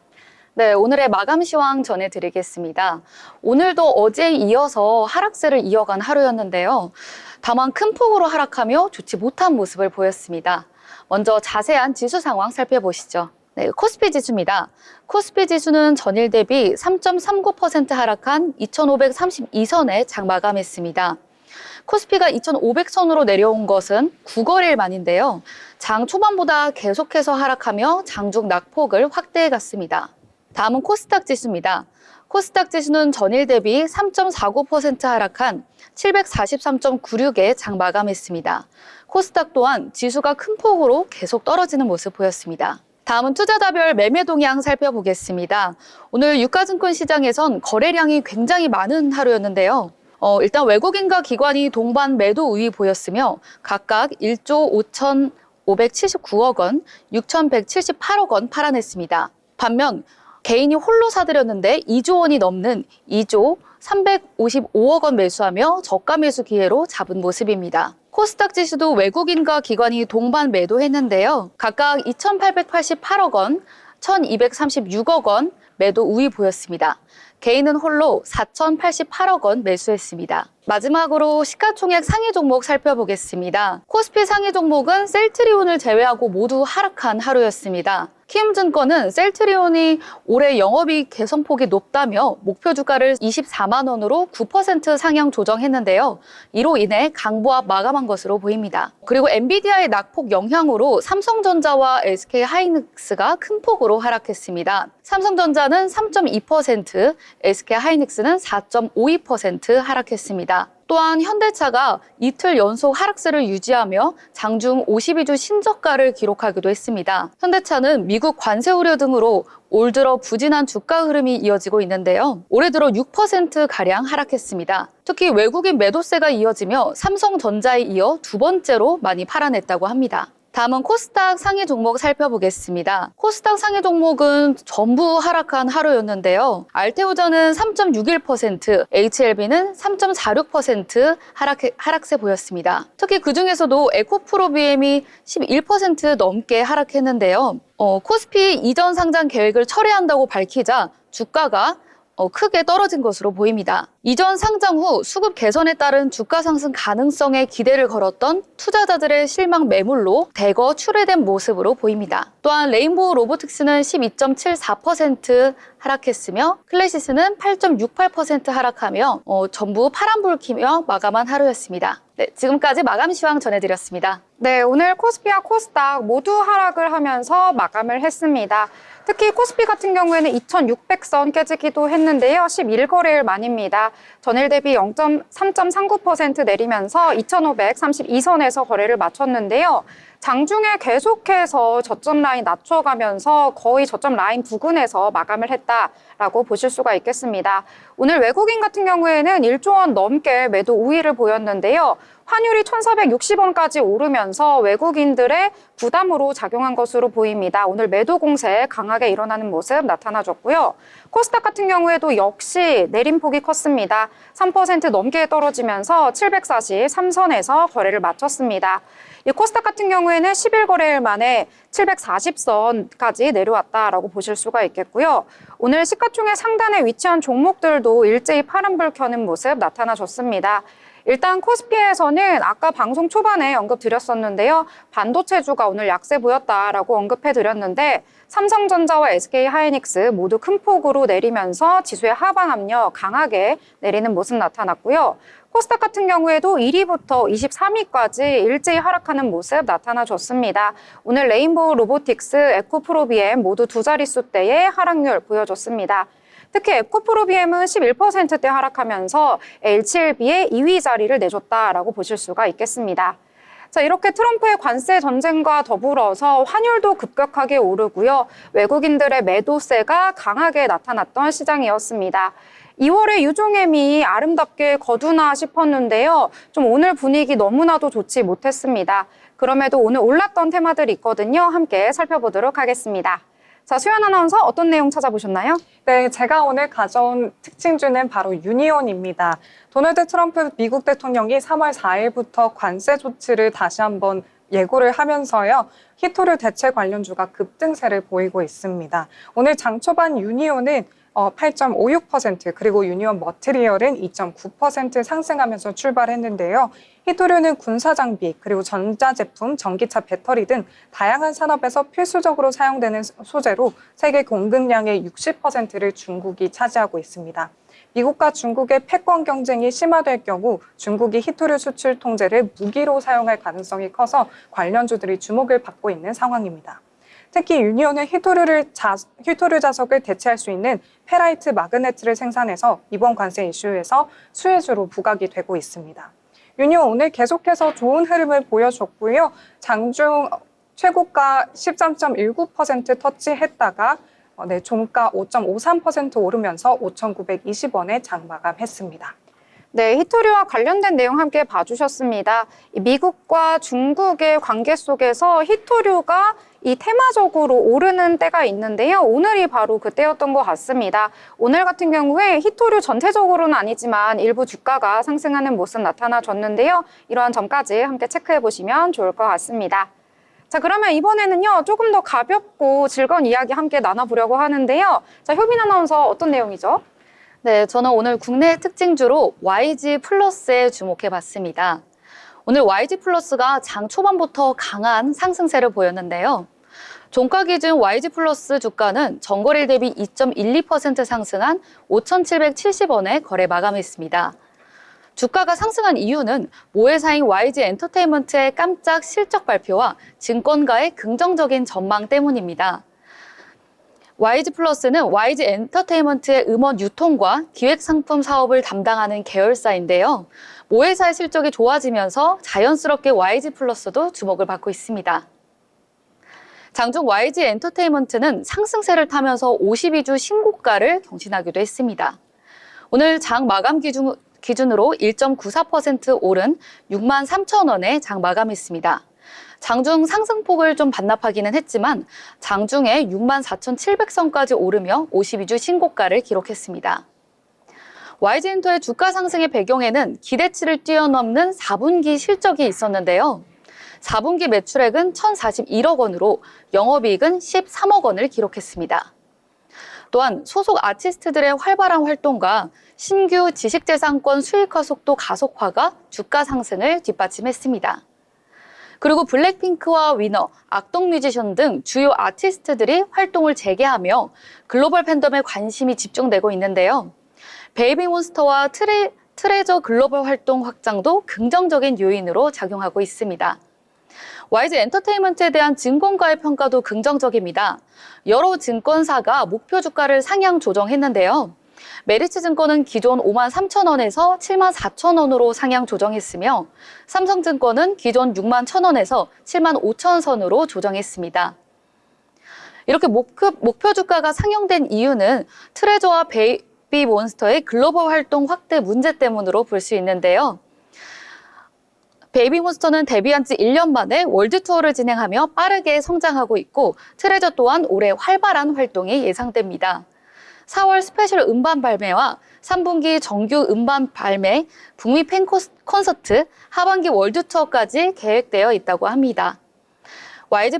B: 네, 오늘의 마감 시황 전해드리겠습니다. 오늘도 어제에 이어서 하락세를 이어간 하루였는데요. 다만 큰 폭으로 하락하며 좋지 못한 모습을 보였습니다. 먼저 자세한 지수 상황 살펴보시죠. 네, 코스피 지수입니다. 코스피 지수는 전일 대비 3.39% 하락한 2,532선에 장 마감했습니다. 코스피가 2,500선으로 내려온 것은 9거래일 만인데요. 장 초반보다 계속해서 하락하며 장중 낙폭을 확대해 갔습니다. 다음은 코스닥 지수입니다. 코스닥 지수는 전일 대비 3.49% 하락한 743.96에 장 마감했습니다. 코스닥 또한 지수가 큰 폭으로 계속 떨어지는 모습 보였습니다. 다음은 투자자별 매매 동향 살펴보겠습니다. 오늘 유가증권 시장에선 거래량이 굉장히 많은 하루였는데요. 일단 외국인과 기관이 동반 매도 우위 보였으며 각각 1조 5,579억 원, 6,178억 원 팔아냈습니다. 반면 개인이 홀로 사들였는데 2조 원이 넘는 2조 355억 원 매수하며 저가 매수 기회로 잡은 모습입니다. 코스닥 지수도 외국인과 기관이 동반 매도했는데요. 각각 2,888억 원, 1,236억 원 매도 우위 보였습니다. 개인은 홀로 4,088억 원 매수했습니다. 마지막으로 시가총액 상위 종목 살펴보겠습니다. 코스피 상위 종목은 셀트리온을 제외하고 모두 하락한 하루였습니다. 키움증권은 셀트리온이 올해 영업이익 개선폭이 높다며 목표 주가를 24만 원으로 9% 상향 조정했는데요. 이로 인해 강보합 마감한 것으로 보입니다. 그리고 엔비디아의 낙폭 영향으로 삼성전자와 SK하이닉스가 큰 폭으로 하락했습니다. 삼성전자는 3.2%, SK하이닉스는 4.52% 하락했습니다. 또한 현대차가 이틀 연속 하락세를 유지하며 장중 52주 신저가를 기록하기도 했습니다. 현대차는 미국 관세 우려 등으로 올 들어 부진한 주가 흐름이 이어지고 있는데요. 올해 들어 6%가량 하락했습니다. 특히 외국인 매도세가 이어지며 삼성전자에 이어 두 번째로 많이 팔아냈다고 합니다. 다음은 코스닥 상위 종목 살펴보겠습니다. 코스닥 상위 종목은 전부 하락한 하루였는데요. 알테오전은 3.61%, HLB는 3.46% 하락세 보였습니다. 특히 그중에서도 에코프로비엠이 11% 넘게 하락했는데요. 코스피 이전 상장 계획을 철회한다고 밝히자 주가가 크게 떨어진 것으로 보입니다. 이전 상장 후 수급 개선에 따른 주가 상승 가능성에 기대를 걸었던 투자자들의 실망 매물로 대거 출회된 모습으로 보입니다. 또한 레인보우 로보틱스는 12.74% 하락했으며 클래시스는 8.68% 하락하며 전부 파란불 켜며 마감한 하루였습니다. 네, 지금까지 마감 시황 전해드렸습니다.
A: 네, 오늘 코스피와 코스닥 모두 하락을 하면서 마감을 했습니다. 특히 코스피 같은 경우에는 2,600선 깨지기도 했는데요. 11거래일 만입니다. 전일 대비 3.39% 내리면서 2,532선에서 거래를 마쳤는데요. 장중에 계속해서 저점 라인 낮춰가면서 거의 저점 라인 부근에서 마감을 했다라고 보실 수가 있겠습니다. 오늘 외국인 같은 경우에는 1조 원 넘게 매도 우위를 보였는데요. 환율이 1,460원까지 오르면서 외국인들의 부담으로 작용한 것으로 보입니다. 오늘 매도 공세 강하게 일어나는 모습 나타나줬고요. 코스닥 같은 경우에도 역시 내림폭이 컸습니다. 3% 넘게 떨어지면서 743선에서 거래를 마쳤습니다. 이 코스닥 같은 경우에는 10일 만에 740선까지 내려왔다라고 보실 수가 있겠고요. 오늘 시가총액 상단에 위치한 종목들도 일제히 파란불 켜는 모습 나타나줬습니다. 일단 코스피에서는 아까 방송 초반에 언급드렸었는데요. 반도체주가 오늘 약세 보였다라고 언급해드렸는데 삼성전자와 SK하이닉스 모두 큰 폭으로 내리면서 지수의 하방 압력 강하게 내리는 모습 나타났고요. 코스닥 같은 경우에도 1위부터 23위까지 일제히 하락하는 모습 나타나줬습니다. 오늘 레인보우 로보틱스, 에코프로비엠 모두 두 자릿수대의 하락률 보여줬습니다. 특히 에코프로비엠은 11%대 하락하면서 L7B의 2위 자리를 내줬다라고 보실 수가 있겠습니다. 자, 이렇게 트럼프의 관세 전쟁과 더불어서 환율도 급격하게 오르고요. 외국인들의 매도세가 강하게 나타났던 시장이었습니다. 2월에 유종엠이 아름답게 거두나 싶었는데요. 좀 오늘 분위기 너무나도 좋지 못했습니다. 그럼에도 오늘 올랐던 테마들이 있거든요. 함께 살펴보도록 하겠습니다. 자, 수연 아나운서 어떤 내용 찾아보셨나요?
C: 네, 제가 오늘 가져온 특징주는 바로 유니온입니다. 도널드 트럼프 미국 대통령이 3월 4일부터 관세 조치를 다시 한번 예고를 하면서요. 히토류 대체 관련주가 급등세를 보이고 있습니다. 오늘 장 초반 유니온은 8.56% 그리고 유니온 머티리얼은 2.9% 상승하면서 출발했는데요. 히토류는 군사장비 그리고 전자제품, 전기차 배터리 등 다양한 산업에서 필수적으로 사용되는 소재로 세계 공급량의 60%를 중국이 차지하고 있습니다. 미국과 중국의 패권 경쟁이 심화될 경우 중국이 히토류 수출 통제를 무기로 사용할 가능성이 커서 관련주들이 주목을 받고 있는 상황입니다. 특히 유니온은 히토류 자석을 대체할 수 있는 페라이트 마그네트를 생산해서 이번 관세 이슈에서 수혜주로 부각이 되고 있습니다. 유니온 오늘 계속해서 좋은 흐름을 보여줬고요. 장중 최고가 13.19% 터치했다가 종가 5.53% 오르면서 5,920원에 장 마감했습니다.
A: 네, 히토류와 관련된 내용 함께 봐주셨습니다. 미국과 중국의 관계 속에서 히토류가 이 테마적으로 오르는 때가 있는데요. 오늘이 바로 그때였던 것 같습니다. 오늘 같은 경우에 히토류 전체적으로는 아니지만 일부 주가가 상승하는 모습 나타나줬는데요. 이러한 점까지 함께 체크해 보시면 좋을 것 같습니다. 자, 그러면 이번에는요, 조금 더 가볍고 즐거운 이야기 함께 나눠보려고 하는데요. 자, 효빈 아나운서 어떤 내용이죠?
B: 네, 저는 오늘 국내 특징주로 YG 플러스에 주목해 봤습니다. 오늘 YG 플러스가 장 초반부터 강한 상승세를 보였는데요. 종가 기준 YG 플러스 주가는 전거래일 대비 2.12% 상승한 5,770원에 거래 마감했습니다. 주가가 상승한 이유는 모회사인 YG 엔터테인먼트의 깜짝 실적 발표와 증권가의 긍정적인 전망 때문입니다. YG 플러스는 YG 엔터테인먼트의 음원 유통과 기획 상품 사업을 담당하는 계열사인데요. 모회사의 실적이 좋아지면서 자연스럽게 YG 플러스도 주목을 받고 있습니다. 장중 YG 엔터테인먼트는 상승세를 타면서 52주 신고가를 경신하기도 했습니다. 오늘 장 마감 기준으로 1.94% 오른 63,000원에 장 마감했습니다. 장중 상승폭을 좀 반납하기는 했지만 장중에 64,700선까지 오르며 52주 신고가를 기록했습니다. YG엔터의 주가 상승의 배경에는 기대치를 뛰어넘는 4분기 실적이 있었는데요. 4분기 매출액은 1,041억 원으로 영업이익은 13억 원을 기록했습니다. 또한 소속 아티스트들의 활발한 활동과 신규 지식재산권 수익화 속도 가속화가 주가 상승을 뒷받침했습니다. 그리고 블랙핑크와 위너, 악동 뮤지션 등 주요 아티스트들이 활동을 재개하며 글로벌 팬덤에 관심이 집중되고 있는데요. 베이비몬스터와 트레저 글로벌 활동 확장도 긍정적인 요인으로 작용하고 있습니다. YG 엔터테인먼트에 대한 증권가의 평가도 긍정적입니다. 여러 증권사가 목표 주가를 상향 조정했는데요. 메리츠증권은 기존 53,000원에서 74,000원으로 상향 조정했으며 삼성증권은 기존 61,000원에서 75,000선으로 조정했습니다. 이렇게 목표 주가가 상향된 이유는 트레저와 베이비몬스터의 글로벌 활동 확대 문제 때문으로 볼 수 있는데요. 베이비몬스터는 데뷔한 지 1년 만에 월드 투어를 진행하며 빠르게 성장하고 있고 트레저 또한 올해 활발한 활동이 예상됩니다. 4월 스페셜 음반 발매와 3분기 정규 음반 발매, 북미 팬 콘서트, 하반기 월드 투어까지 계획되어 있다고 합니다. YG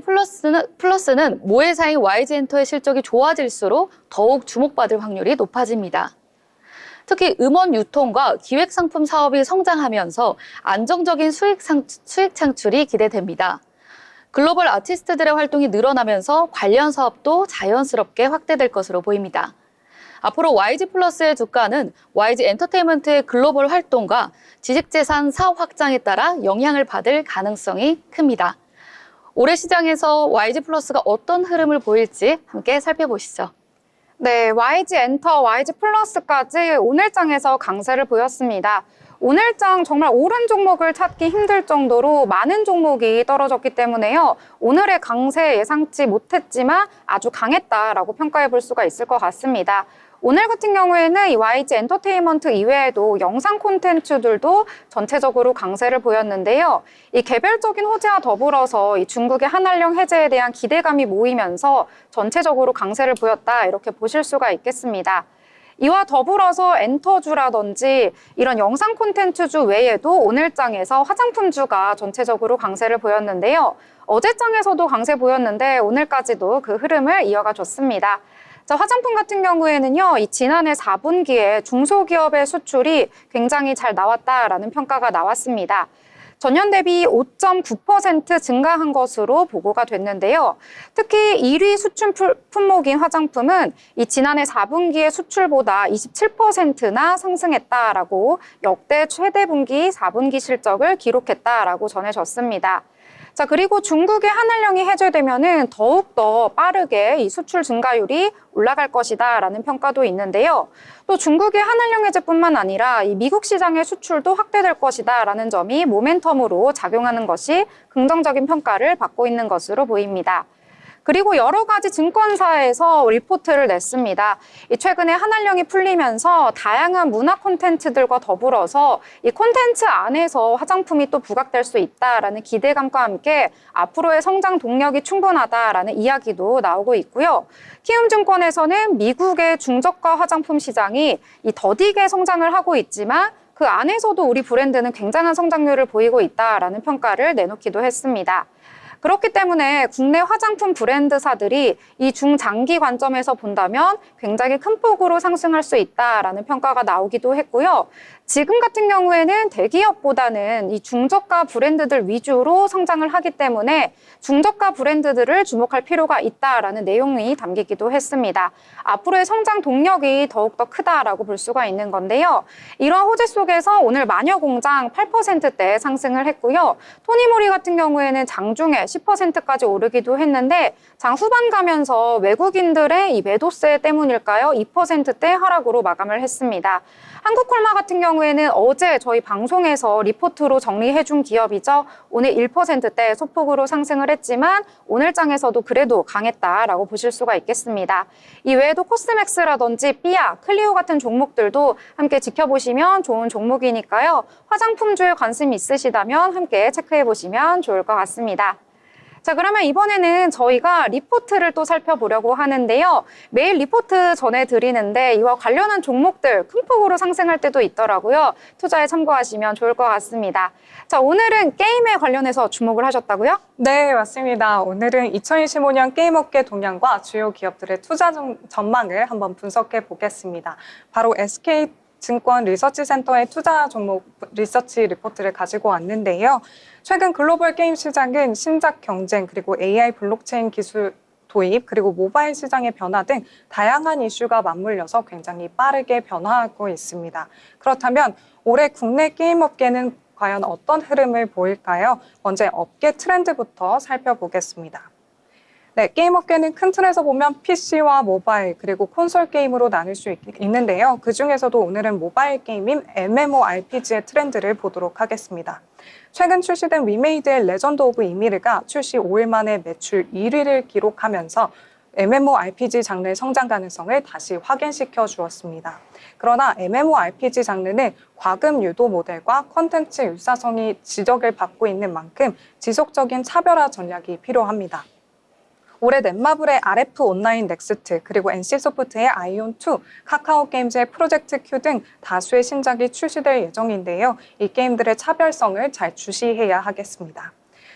B: 플러스는 모회사인 YG 엔터의 실적이 좋아질수록 더욱 주목받을 확률이 높아집니다. 특히 음원 유통과 기획 상품 사업이 성장하면서 안정적인 수익 창출이 기대됩니다. 글로벌 아티스트들의 활동이 늘어나면서 관련 사업도 자연스럽게 확대될 것으로 보입니다. 앞으로 YG 플러스의 주가는 YG 엔터테인먼트의 글로벌 활동과 지식재산 사업 확장에 따라 영향을 받을 가능성이 큽니다. 올해 시장에서 YG 플러스가 어떤 흐름을 보일지 함께 살펴보시죠.
A: 네, YG 엔터, YG 플러스까지 오늘장에서 강세를 보였습니다. 오늘장 정말 오른 종목을 찾기 힘들 정도로 많은 종목이 떨어졌기 때문에요. 오늘의 강세 예상치 못했지만 아주 강했다라고 평가해 볼 수가 있을 것 같습니다. 오늘 같은 경우에는 이 YG 엔터테인먼트 이외에도 영상 콘텐츠들도 전체적으로 강세를 보였는데요. 이 개별적인 호재와 더불어서 이 중국의 한한령 해제에 대한 기대감이 모이면서 전체적으로 강세를 보였다 이렇게 보실 수가 있겠습니다. 이와 더불어서 엔터주라든지 이런 영상 콘텐츠주 외에도 오늘장에서 화장품주가 전체적으로 강세를 보였는데요. 어제장에서도 강세 보였는데 오늘까지도 그 흐름을 이어가 줬습니다. 자, 화장품 같은 경우에는요, 이 지난해 4분기에 중소기업의 수출이 굉장히 잘 나왔다라는 평가가 나왔습니다. 전년 대비 5.9% 증가한 것으로 보고가 됐는데요. 특히 1위 수출 품목인 화장품은 이 지난해 4분기의 수출보다 27%나 상승했다라고 역대 최대 분기 4분기 실적을 기록했다라고 전해졌습니다. 자, 그리고 중국의 한한령이 해제되면은 더욱더 빠르게 이 수출 증가율이 올라갈 것이다라는 평가도 있는데요. 또 중국의 한한령 해제뿐만 아니라 이 미국 시장의 수출도 확대될 것이다라는 점이 모멘텀으로 작용하는 것이 긍정적인 평가를 받고 있는 것으로 보입니다. 그리고 여러 가지 증권사에서 리포트를 냈습니다. 최근에 한한령이 풀리면서 다양한 문화 콘텐츠들과 더불어서 이 콘텐츠 안에서 화장품이 또 부각될 수 있다라는 기대감과 함께 앞으로의 성장 동력이 충분하다라는 이야기도 나오고 있고요. 키움증권에서는 미국의 중저가 화장품 시장이 이 더디게 성장을 하고 있지만 그 안에서도 우리 브랜드는 굉장한 성장률을 보이고 있다라는 평가를 내놓기도 했습니다. 그렇기 때문에 국내 화장품 브랜드사들이 이 중장기 관점에서 본다면 굉장히 큰 폭으로 상승할 수 있다라는 평가가 나오기도 했고요. 지금 같은 경우에는 대기업보다는 이 중저가 브랜드들 위주로 성장을 하기 때문에 중저가 브랜드들을 주목할 필요가 있다라는 내용이 담기기도 했습니다. 앞으로의 성장 동력이 더욱더 크다라고 볼 수가 있는 건데요. 이런 호재 속에서 오늘 마녀공장 8%대 상승을 했고요. 토니모리 같은 경우에는 장중에 10%까지 오르기도 했는데 장 후반 가면서 외국인들의 이 매도세 때문일까요? 2%대 하락으로 마감을 했습니다. 한국콜마 같은 경우에는 어제 저희 방송에서 리포트로 정리해준 기업이죠. 오늘 1%대 소폭으로 상승을 했지만 오늘장에서도 그래도 강했다라고 보실 수가 있겠습니다. 이 외에도 코스맥스라든지 삐아, 클리오 같은 종목들도 함께 지켜보시면 좋은 종목이니까요. 화장품주에 관심 있으시다면 함께 체크해보시면 좋을 것 같습니다. 자, 그러면 이번에는 저희가 리포트를 또 살펴보려고 하는데요. 매일 리포트 전해드리는데 이와 관련한 종목들 큰 폭으로 상승할 때도 있더라고요. 투자에 참고하시면 좋을 것 같습니다. 자, 오늘은 게임에 관련해서 주목을 하셨다고요?
C: 네, 맞습니다. 오늘은 2025년 게임업계 동향과 주요 기업들의 투자 전망을 한번 분석해 보겠습니다. 바로 SK증권 리서치센터의 투자 종목 리서치 리포트를 가지고 왔는데요. 최근 글로벌 게임 시장은 신작 경쟁, 그리고 AI 블록체인 기술 도입, 그리고 모바일 시장의 변화 등 다양한 이슈가 맞물려서 굉장히 빠르게 변화하고 있습니다. 그렇다면 올해 국내 게임 업계는 과연 어떤 흐름을 보일까요? 먼저 업계 트렌드부터 살펴보겠습니다. 네, 게임 업계는 큰 틀에서 보면 PC와 모바일 그리고 콘솔 게임으로 나눌 수 있는데요. 그중에서도 오늘은 모바일 게임인 MMORPG의 트렌드를 보도록 하겠습니다. 최근 출시된 위메이드의 레전드 오브 이미르가 출시 5일 만에 매출 1위를 기록하면서 MMORPG 장르의 성장 가능성을 다시 확인시켜 주었습니다. 그러나 MMORPG 장르는 과금 유도 모델과 콘텐츠 유사성이 지적을 받고 있는 만큼 지속적인 차별화 전략이 필요합니다. 올해 넷마블의 RF 온라인 넥스트, 그리고 NC소프트의 아이온2, 카카오게임즈의 프로젝트 Q 등 다수의 신작이 출시될 예정인데요. 이 게임들의 차별성을 잘 주시해야 하겠습니다.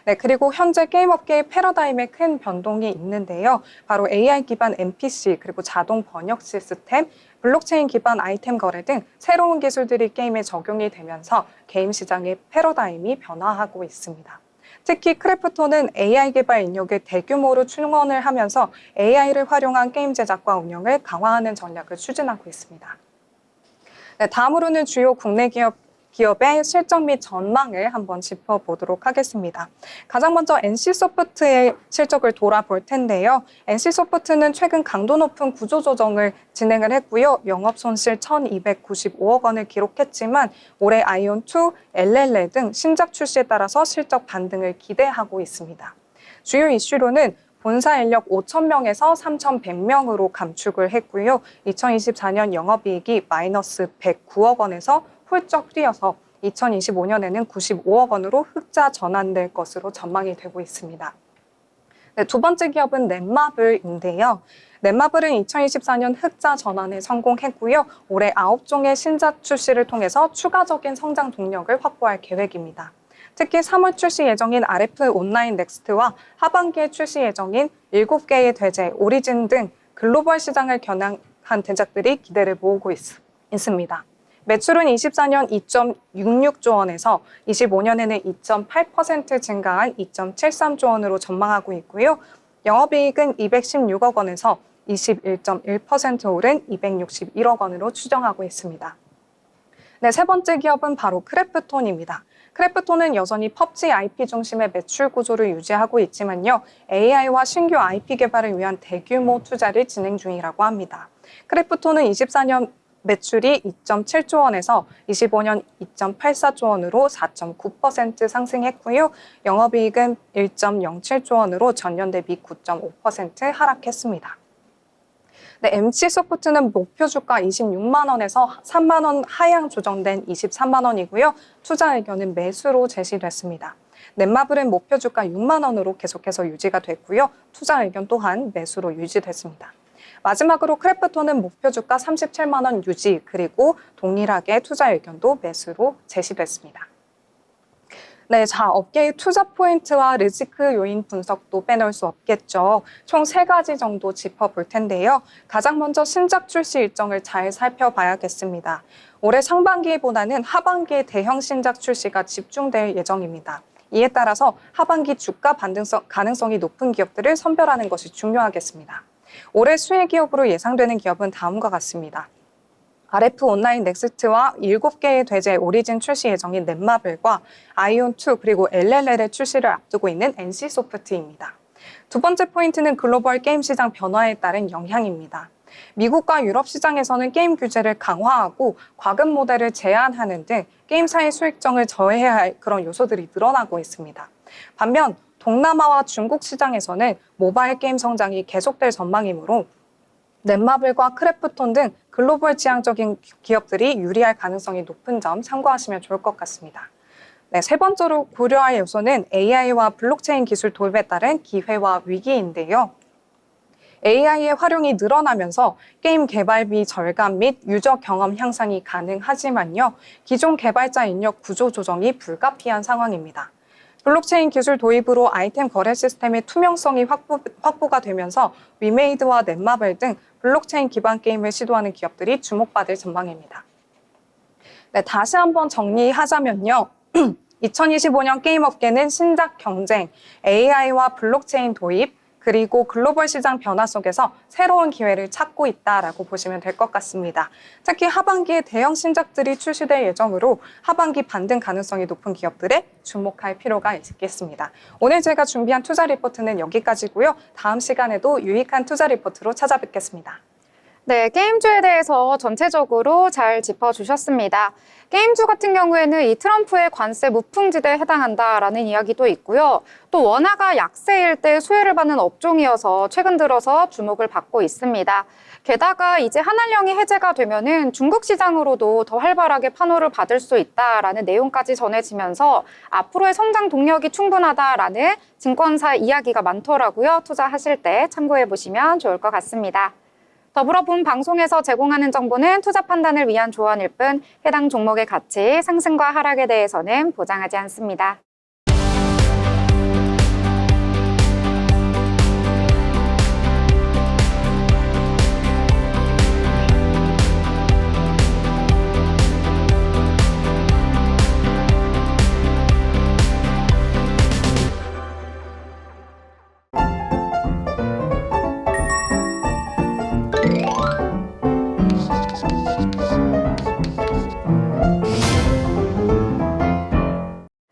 C: 네, 그리고 현재 게임업계의 패러다임에 큰 변동이 있는데요. 바로 AI 기반 NPC, 그리고 자동 번역 시스템, 블록체인 기반 아이템 거래 등 새로운 기술들이 게임에 적용이 되면서 게임 시장의 패러다임이 변화하고 있습니다. 특히 크래프톤은 AI 개발 인력을 대규모로 충원을 하면서 AI를 활용한 게임 제작과 운영을 강화하는 전략을 추진하고 있습니다. 네, 다음으로는 주요 국내 기업의 실적 및 전망을 한번 짚어보도록 하겠습니다. 가장 먼저 NC소프트의 실적을 돌아볼 텐데요. NC소프트는 최근 강도 높은 구조조정을 진행을 했고요. 영업손실 1,295억 원을 기록했지만 올해 아이온2, LLL 등 신작 출시에 따라서 실적 반등을 기대하고 있습니다. 주요 이슈로는 본사 인력 5,000명에서 3,100명으로 감축을 했고요. 2024년 영업이익이 마이너스 109억 원에서 훌쩍 뛰어서 2025년에는 95억 원으로 흑자 전환될 것으로 전망이 되고 있습니다. 네, 두 번째 기업은 넷마블인데요. 넷마블은 2024년 흑자 전환에 성공했고요. 올해 9종의 신작 출시를 통해서 추가적인 성장 동력을 확보할 계획입니다. 특히 3월 출시 예정인 RF 온라인 넥스트와 하반기에 출시 예정인 7개의 대제, 오리진 등 글로벌 시장을 겨냥한 대작들이 기대를 모으고 있습니다. 매출은 24년 2.66조 원에서 25년에는 2.8% 증가한 2.73조 원으로 전망하고 있고요. 영업이익은 216억 원에서 21.1% 오른 261억 원으로 추정하고 있습니다. 네, 세 번째 기업은 바로 크래프톤입니다. 크래프톤은 여전히 PUBG IP 중심의 매출 구조를 유지하고 있지만요. AI와 신규 IP 개발을 위한 대규모 투자를 진행 중이라고 합니다. 크래프톤은 24년 매출이 2.7조 원에서 25년 2.84조 원으로 4.9% 상승했고요. 영업이익은 1.07조 원으로 전년 대비 9.5% 하락했습니다. 네, MC소프트는 목표 주가 26만 원에서 3만 원 하향 조정된 23만 원이고요. 투자 의견은 매수로 제시됐습니다. 넷마블은 목표 주가 6만 원으로 계속해서 유지가 됐고요. 투자 의견 또한 매수로 유지됐습니다. 마지막으로 크래프톤은 목표 주가 37만 원 유지, 그리고 동일하게 투자 의견도 매수로 제시됐습니다. 네, 자, 업계의 투자 포인트와 리스크 요인 분석도 빼놓을 수 없겠죠. 총 3가지 정도 짚어볼 텐데요. 가장 먼저 신작 출시 일정을 잘 살펴봐야겠습니다. 올해 상반기보다는 하반기에 대형 신작 출시가 집중될 예정입니다. 이에 따라서 하반기 주가 반등 가능성이 높은 기업들을 선별하는 것이 중요하겠습니다. 올해 수혜 기업으로 예상되는 기업은 다음과 같습니다. RF 온라인 넥스트와 7개의 대제 오리진 출시 예정인 넷마블과 아이온2 그리고 LLL의 출시를 앞두고 있는 NC소프트입니다. 두 번째 포인트는 글로벌 게임 시장 변화에 따른 영향입니다. 미국과 유럽 시장에서는 게임 규제를 강화하고 과금 모델을 제한하는 등 게임사의 수익성을 저해해야 할 그런 요소들이 늘어나고 있습니다. 반면 동남아와 중국 시장에서는 모바일 게임 성장이 계속될 전망이므로 넷마블과 크래프톤 등 글로벌 지향적인 기업들이 유리할 가능성이 높은 점 참고하시면 좋을 것 같습니다. 네, 세 번째로 고려할 요소는 AI와 블록체인 기술 도입에 따른 기회와 위기인데요. AI의 활용이 늘어나면서 게임 개발비 절감 및 유저 경험 향상이 가능하지만요. 기존 개발자 인력 구조 조정이 불가피한 상황입니다. 블록체인 기술 도입으로 아이템 거래 시스템의 투명성이 확보가 되면서 위메이드와 넷마블 등 블록체인 기반 게임을 시도하는 기업들이 주목받을 전망입니다. 네, 다시 한번 정리하자면요. 2025년 게임 업계는 신작 경쟁, AI와 블록체인 도입, 그리고 글로벌 시장 변화 속에서 새로운 기회를 찾고 있다라고 보시면 될 것 같습니다. 특히 하반기에 대형 신작들이 출시될 예정으로 하반기 반등 가능성이 높은 기업들에 주목할 필요가 있겠습니다. 오늘 제가 준비한 투자 리포트는 여기까지고요. 다음 시간에도 유익한 투자 리포트로 찾아뵙겠습니다.
A: 네, 게임주에 대해서 전체적으로 잘 짚어주셨습니다. 게임주 같은 경우에는 이 트럼프의 관세 무풍지대에 해당한다라는 이야기도 있고요. 또 원화가 약세일 때 수혜를 받는 업종이어서 최근 들어서 주목을 받고 있습니다. 게다가 이제 한한령이 해제가 되면은 중국 시장으로도 더 활발하게 판호를 받을 수 있다라는 내용까지 전해지면서 앞으로의 성장 동력이 충분하다라는 증권사 이야기가 많더라고요. 투자하실 때 참고해 보시면 좋을 것 같습니다. 더불어 본 방송에서 제공하는 정보는 투자 판단을 위한 조언일 뿐 해당 종목의 가치, 상승과 하락에 대해서는 보장하지 않습니다.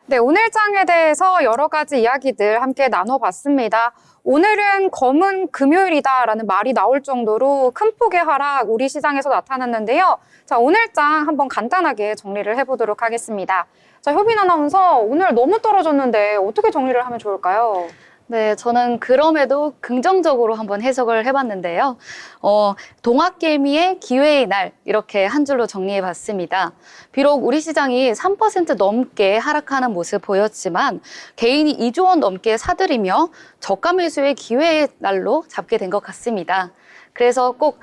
A: 네, 오늘 장에 대해서 여러 가지 이야기들 함께 나눠봤습니다. 오늘은 검은 금요일이다라는 말이 나올 정도로 큰 폭의 하락 우리 시장에서 나타났는데요. 자, 오늘 장 한번 간단하게 정리를 해보도록 하겠습니다. 자, 효빈 아나운서, 오늘 너무 떨어졌는데 어떻게 정리를 하면 좋을까요?
B: 네, 저는 그럼에도 긍정적으로 한번 해석을 해봤는데요. 동학개미의 기회의 날 이렇게 한 줄로 정리해봤습니다. 비록 우리 시장이 3% 넘게 하락하는 모습 보였지만 개인이 2조 원 넘게 사들이며 저가 매수의 기회의 날로 잡게 된 것 같습니다. 그래서 꼭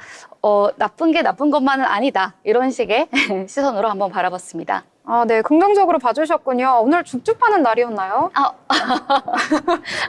B: 나쁜 게 나쁜 것만은 아니다 이런 식의 시선으로 한번 바라봤습니다.
A: 아, 네, 긍정적으로 봐주셨군요. 오늘 죽죽 파는 날이었나요?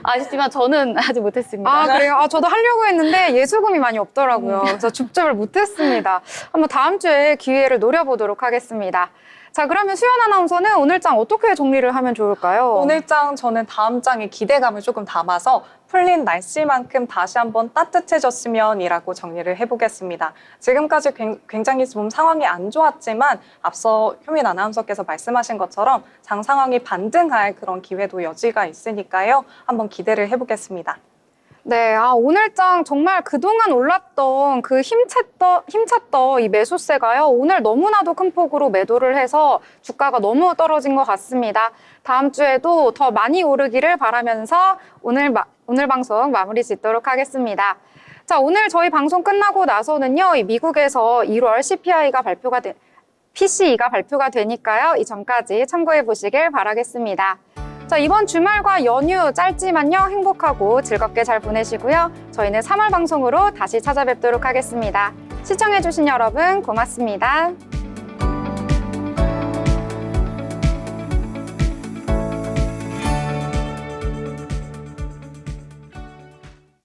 B: 아쉽지만 저는 하지 못했습니다.
A: 아, 그래요? 아, 저도 하려고 했는데 예수금이 많이 없더라고요. 그래서 죽죽을 못했습니다. 한번 다음 주에 기회를 노려보도록 하겠습니다. 자, 그러면 수연 아나운서는 오늘 장 어떻게 정리를 하면 좋을까요?
C: 오늘 장 저는 다음 장에 기대감을 조금 담아서 풀린 날씨만큼 다시 한번 따뜻해졌으면이라고 정리를 해보겠습니다. 지금까지 굉장히 좀 상황이 안 좋았지만 앞서 효민 아나운서께서 말씀하신 것처럼 장 상황이 반등할 그런 기회도 여지가 있으니까요. 한번 기대를 해보겠습니다.
A: 네, 오늘 장 정말 그동안 올랐던 그 힘찼던 이 매수세가요. 오늘 너무나도 큰 폭으로 매도를 해서 주가가 너무 떨어진 것 같습니다. 다음 주에도 더 많이 오르기를 바라면서 오늘 방송 마무리 짓도록 하겠습니다. 자, 오늘 저희 방송 끝나고 나서는요, 이 미국에서 1월 PCE가 발표가 되니까요. 이 점까지 참고해 보시길 바라겠습니다. 자, 이번 주말과 연휴 짧지만요, 행복하고 즐겁게 잘 보내시고요. 저희는 3월 방송으로 다시 찾아뵙도록 하겠습니다. 시청해주신 여러분 고맙습니다.